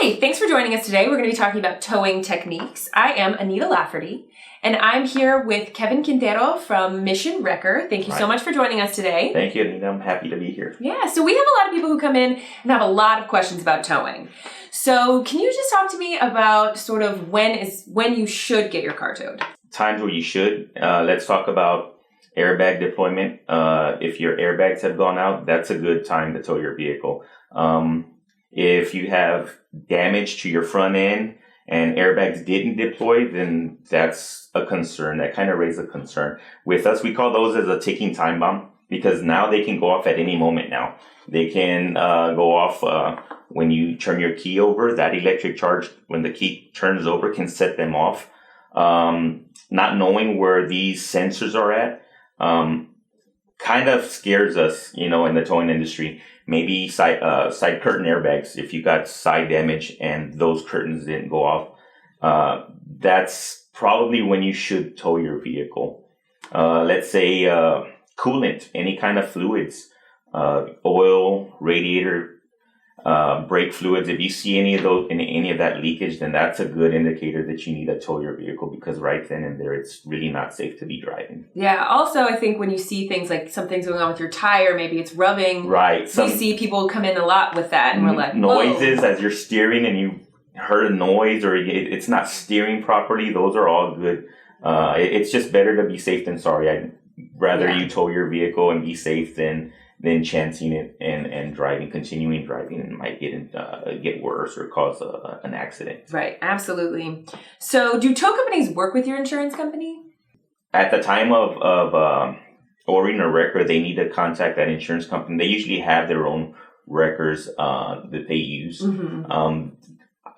Hi, thanks for joining us today. We're going to be talking about towing techniques. I am Anita Lafferty, and I'm here with Kevin Quintero from Mission Wrecker. Thank you so much for joining us today. Thank you, Anita. I'm happy to be here. Yeah, so we have a lot of people who come in and have a lot of questions about towing. So can you just talk to me about sort of when you should get your car towed? Times where you should. Let's talk about airbag deployment. If your airbags have gone out, that's a good time to tow your vehicle. If you have damage to your front end and airbags didn't deploy, then that's a concern. That kind of raises a concern. With us, we call those as a ticking time bomb because now they can go off at any moment now. They can go off when you turn your key over. That electric charge, when the key turns over, can set them off. Not knowing where these sensors are at kind of scares us, in the towing industry. Maybe side curtain airbags, if you got side damage and those curtains didn't go off, that's probably when you should tow your vehicle. Let's say coolant, any kind of fluids, oil, radiator, brake fluids. If you see any of that leakage, then that's a good indicator that you need to tow your vehicle, because right then and there, it's really not safe to be driving. Yeah. Also, I think when you see things like something's going on with your tire, maybe it's rubbing. Right. We see people come in a lot with that, and we're like, noises whoa. As you're steering and you heard a noise or it's not steering properly. Those are all good. It's just better to be safe than sorry. I'd rather you tow your vehicle and be safe than chancing it and continuing driving, and might get worse or cause an accident. Right, absolutely. So do tow companies work with your insurance company? At the time of ordering a wrecker, they need to contact that insurance company. They usually have their own wreckers that they use. Mm-hmm.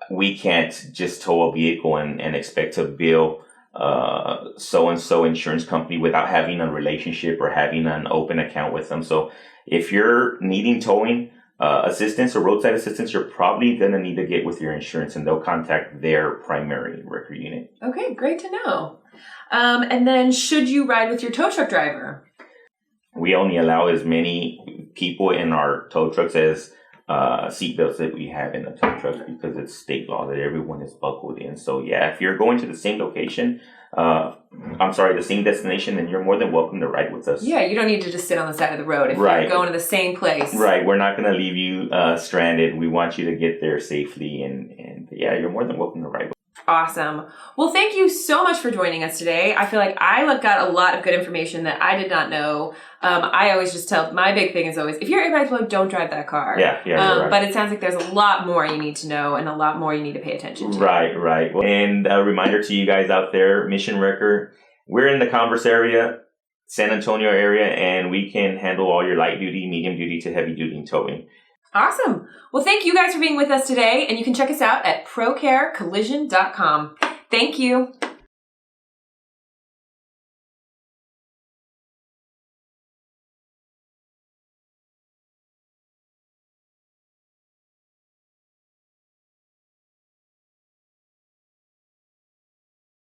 We can't just tow a vehicle and expect to bill so-and-so insurance company without having a relationship or having an open account with them. So if you're needing towing assistance or roadside assistance, you're probably going to need to get with your insurance, and they'll contact their primary wrecker unit. Okay, great to know. And then should you ride with your tow truck driver? We only allow as many people in our tow trucks as seatbelts that we have in the tow trucks, because it's state law that everyone is buckled in. So yeah, if you're going to the same location, the same destination, then you're more than welcome to ride with us. Yeah, you don't need to just sit on the side of the road if you're going to the same place. Right, we're not going to leave you stranded. We want you to get there safely, and yeah, you're more than welcome to ride with us. Awesome. Well, thank you so much for joining us today. I feel like I got a lot of good information that I did not know. I always just tell, my big thing is always, if your airbag's low, don't drive that car. Yeah. Right. But it sounds like there's a lot more you need to know and a lot more you need to pay attention to. Right. And a reminder to you guys out there, Mission Wrecker, we're in the Converse area, San Antonio area, and we can handle all your light duty, medium duty to heavy duty towing. Awesome. Well, thank you guys for being with us today, and you can check us out at procarecollision.com. Thank you.